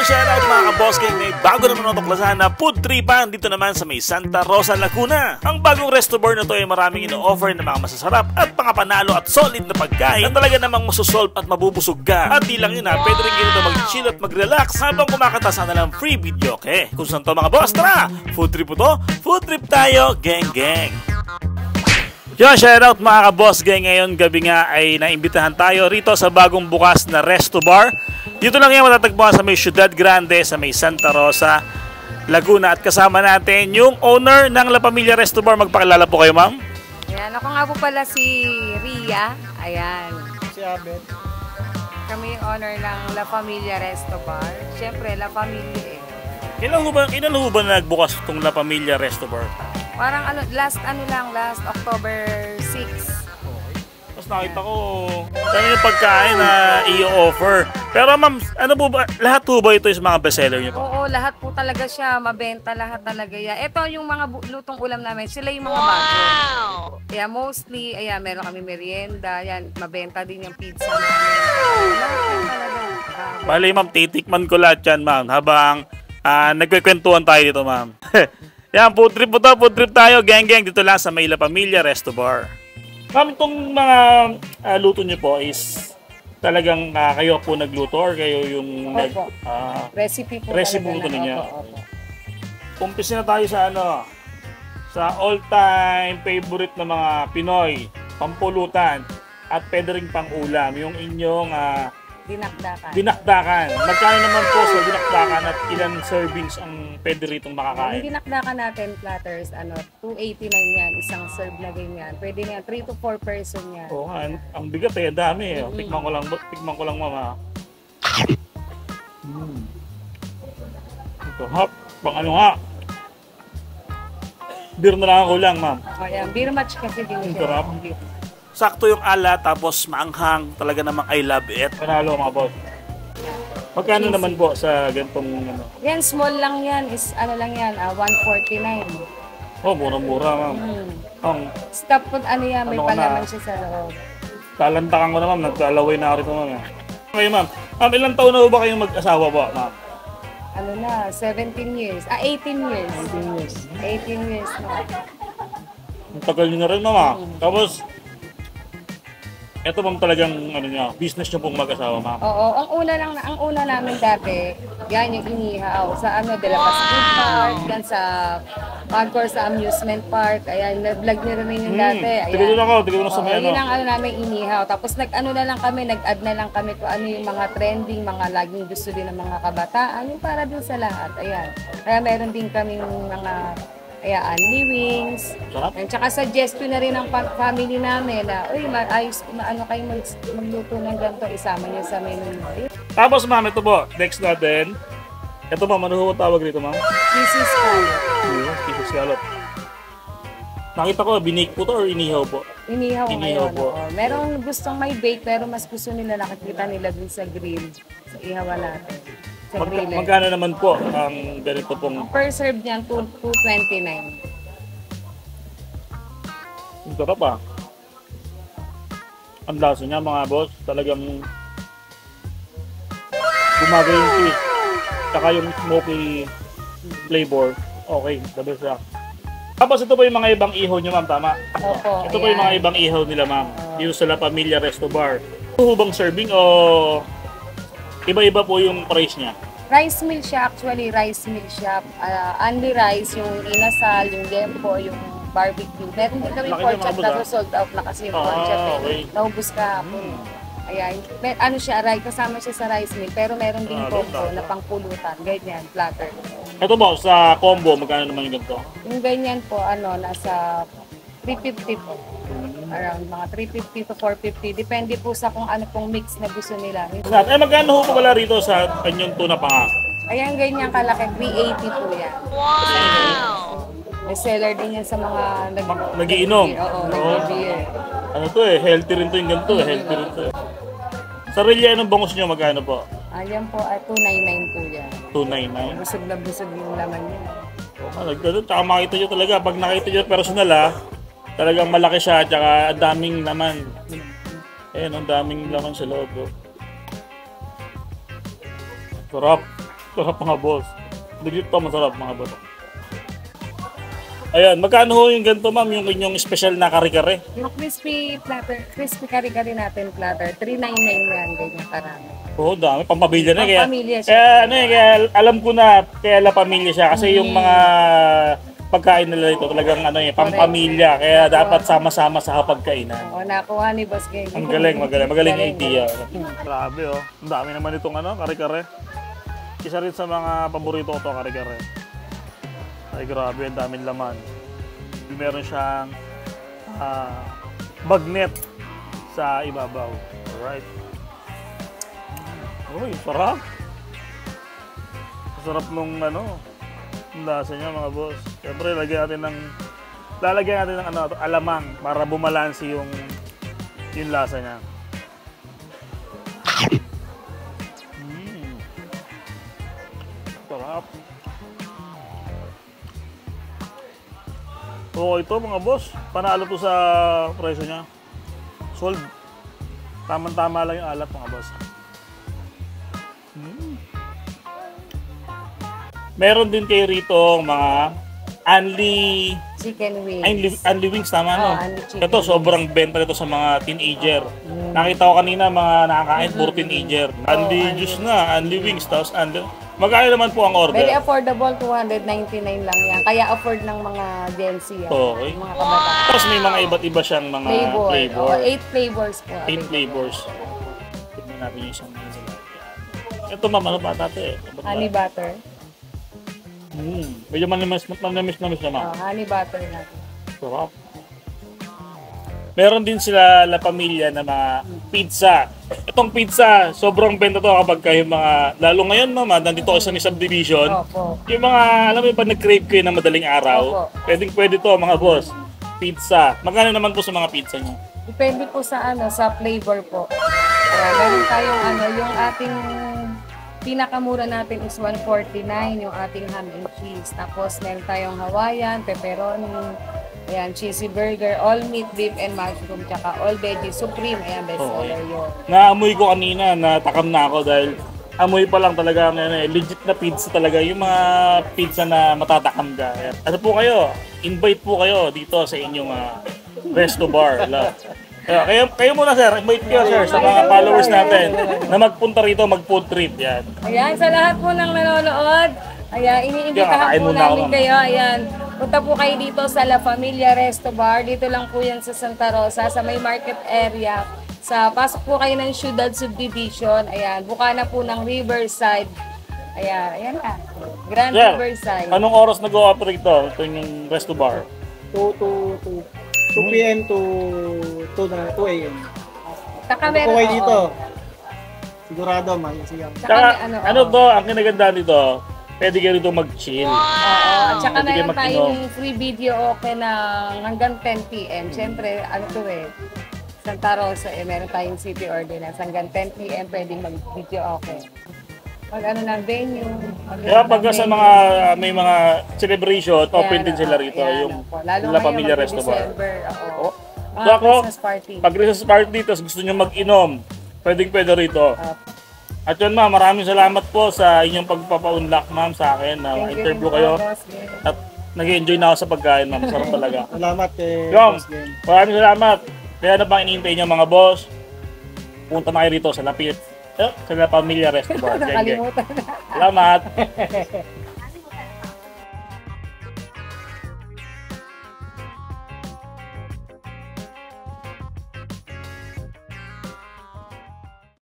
shoutout mga ka-boss gang, may bago naman natuklasan na food tripan dito naman sa may Santa Rosa, Laguna. Ang bagong resto bar na to ay maraming ino-offer na mga masasarap at pangapanalo at solid na pagkain na talaga namang masusolve at mabubusog ka. At di lang yun ha, pwede rin dito mag-chill at mag-relax habang kumakanta sana ng free video. Okay, kung saan to mga boss, tara! Food trip po to, food trip tayo, gang gang! Yo, shoutout mga ka-boss gang, ngayon gabi nga ay naimbitahan tayo rito sa bagong bukas na resto bar. Dito lang yan matatagpuan sa may Ciudad Grande, sa may Santa Rosa, Laguna. At kasama natin yung owner ng La Familia Resto Bar. Magpakilala po kayo, ma'am. Ayan, ako nga po pala si Ria. Ayan. Si Abet. Kami yung owner ng La Familia Resto Bar. Siyempre, La Familia eh. Kailan ho ba nagbukas itong La Familia Resto Bar? Parang last October 6. Tapos nakita ko, ano yung pagkain na i-offer. Pero ma'am, ano po ba, lahat po ba ito yung mga bestseller niyo po? Oo, lahat po talaga siya. Mabenta lahat talaga yan. Ito yung mga lutong ulam namin. Sila yung mga bago. Kaya mostly, ayan, meron kami merienda. Yan, mabenta din yung pizza namin. Bali ma'am, titikman ko lahat yan ma'am. Habang nagkikwentuhan tayo dito ma'am. Yan, food trip po to, food trip tayo. Gang gang, dito lang sa may La Familia Resto Bar. Ma'am, itong mga luto niyo po is talagang kayo po nagluto or kayo yung recipe po talaga ninyo? Umpisa na tayo sa sa all-time favorite na mga Pinoy, pampulutan at pwede rin pang ulam, yung inyong dinakdakan. Magkano naman po sa dinakdakan at ilang servings ang pwede ritong makakain? Yung dinakdakan natin, platters, 289 yan, isang serve na ganyan. Pwede na 3 to 4 person yan. Oo nga, ang bigat eh, dami eh. Tikman ko lang mama. Ito, hap, pang ano nga. Beer na lang ako lang, ma'am. O yan, beer match kasi din siya. Sakto yung ala, tapos maanghang. Talaga namang I love it. Panalo mga boss. Magkano naman po sa ganitong Yan, small lang yan. Is lang yan, 149. Oh, murang-mura ma'am. Stop food, yan, may palaman siya sa loob. Talantakan ko na ma'am, naglalaway na ako rito ma'am. Okay ma'am, ilang taon na ba kayong mag-asawa po ma'am? 17 years. 18 years. 18 years na. Ang tagal nyo na rin ma'am. Tapos, ito bang talagang business nyo pong mag-asawa, ma'am? Oo, ang una namin dati, yan yung inihaw sa De La Paz Food Park, yan sa Concourse sa amusement park. Ayan, nag-vlog nyo rin yung dati. Tigil na sa may yun ang namin inihaw. Tapos nag-add na lang kami kung ano yung mga trending, mga laging gusto din ng mga kabataan, yung para din sa lahat. Ayan. Kaya meron din kaming mga only wings. At saka suggestion na rin ng family namin na, ayos, kayo magluto ng ganito, isama niyo sa menu mo. Tapos ma'am, ito po, next natin. Ito ma'am, ano ho tawag rito ma'am? Cheesy scallop. Cheesy scallop. Nakita ko, binake po to or inihaw po? Inihaw ngayon. Po. Merong gustong may bake, pero mas gusto nila nakikita nila dun sa grill. Sa ihawan natin. Magkano naman po ang ganito pong... Per serve niyan, 229. Ang sarap ah. Ang lasa niya mga boss, talagang gumagay yung cheese. Saka yung smoky flavor. Okay, the best siya. Tapos ito po yung mga ibang ihaw niyo ma'am, tama? Opo, ito po yung mga ibang ihaw nila ma'am. Dito sa La Familia Resto Bar. Ito bang serving o... Iba-iba po yung price niya. Rice meal siya, actually rice meal siya. Only rice, yung inasal, yung lempo, yung barbecue. Meron din kami pork chop na sold out na kasi yung pork chop. Naubos ka hapon. Ayan. Siya, kasama siya sa rice meal. Pero meron din combo na pangpulutan. Ganyan, platter. Ito ba, sa combo, magkano naman yung ganito? Yung ganyan po, nasa 350 po. Around mga 350 to 450. Depende po sa kung ano pong mix na gusto nila. Magkano po pala rito sa kanyang tuna pa nga? Ayan, ganyan kalaki. 380 po yan. Wow! May seller din yan sa mga nagiinom. Oo, nag-beer. Ano to healthy rin to yung ganito healthy rin to. Sa rellenong bangus nyo, magkano po? Ayan po, 299 po yan. 299? Busog na busog yung laman niya. Tsaka makita nyo talaga, pag nakita nyo personal talagang malaki siya, tsaka ang daming laman. Ayan, ang daming laman sa loob. Sarap. Sarap mga boss. Legit to, masarap mga boss. Ayan, magkano ho yung ganito ma'am, yung inyong special na kare-kare? Yung crispy platter, crispy kari-kari natin platter, 399 yan, ganyan karami. Oo, dami. Pampamilya na. Kaya, Pampamilya siya. kaya, ano, kaya alam ko na, kaya La Pamilya siya. Kasi yung mga pagkain nila ito talagang ano, pampamilya. Kaya dapat sama-sama sa kapagkainan. Oo, nakuha ni Boss Gay. Ang galing, magaling. Magaling yung idea. Grabe oh. Ang dami naman itong ano, kare-kare. Isa rin sa mga paborito ko to, kare-kare. Ay grabe, ang daming laman. Meron siyang bagnet sa ibabaw. Alright. Uy, sarap. Sarap nung ano, ang lasa niya mga boss. Siyempre, lalagyan natin ng ano, alamang para bumalansi yung lasa niya. Sarap. Oo, ito mga boss, panalo to sa presyo niya. Sold. Tama-tama lang yung alat mga boss. Meron din kayo rito mga Unli Chicken wings. Unli wings, tama no? Unli chicken Ito, sobrang benta nito sa mga teenager. Nakita ko kanina mga nakakain, puro teenager. Unli juice na, Unli wings, tapos Unli... Magkano naman po ang order? Very affordable, 299 lang yan. Kaya afford ng mga Gen Z yan. Okay. Mga kabataan. Tapos may mga iba't iba siyang mga flavor. Oo, 8 flavors po. 8 flavors. Tignan natin yung isang mga sila. Ito ma'am, ano pa dati? Honey butter. Medyo manamis naman. Honey butter natin. Sarap. Meron din sila La Pamilya na mga pizza. Itong pizza, sobrang benta to kapag kayo mga, lalo ngayon mama, nandito kayo sa may subdivision. Opo. Yung mga, alam mo yung pag nag-crave kayo ng madaling araw, pwede to mga boss. Pizza. Magkano naman po sa mga pizza niyo? Depende po sa sa flavor po. Meron tayong yung ating pinakamura natin is 149 yung ating ham and cheese. Tapos meron tayong Hawaiian, pepperoni, ayan, cheesy burger, all meat, beef and mushroom, tsaka all veggie supreme. Ayan, best seller yun. Naamoy ko kanina, natakam na ako dahil amoy pa lang talaga, legit na pizza talaga. Yung mga pizza na matatakam ka. Ayan. Ano po kayo? Invite po kayo dito sa inyong resto bar. Kayo muna sir, invite kayo sir sa mga followers natin na magpunta rito, mag-food trip. Yan. Ayan, sa lahat po ng nanonood, ayan, iniimbitahan po namin kayo. Ayan, punta po kayo dito sa La Familia Resto Bar. Dito lang po yan sa Santa Rosa, sa may market area. Pasok po kayo ng Ciudad Subdivision. Ayan, buka na po ng Riverside. Ayan na. Grand Riverside. Anong oras nag-ooperate ito? Ito yung Resto Bar? 2 p.m. to 2 a.m. Meron kayo dito. Sigurado, masiyang. Ano to, ang kinaganda dito, pwede kayo rito mag-chill. Tsaka meron tayong free video okay na hanggang 10 p.m. Siyempre, Santa Rosa, meron tayong city ordinance. Hanggang 10 p.m. pwedeng mag-video okay. Ng venue. Kaya pag sa mga may mga celebration, open din sila rito. Yung La Pamilya Resto Bar. So ako, pag Christmas party, tapos gusto nyo mag-inom, pwede rito. At yun ma'am, maraming salamat po sa inyong pagpapa-unlock ma'am sa akin na interview kayo. At nag-enjoy na ako sa pagkain ma'am, sarap talaga. Salamat Boss Game. Maraming salamat. Kaya na pang iniintay nyo mga boss, punta na kayo rito sa La Pamilya Resto Bar. Nakalimutan na. Salamat.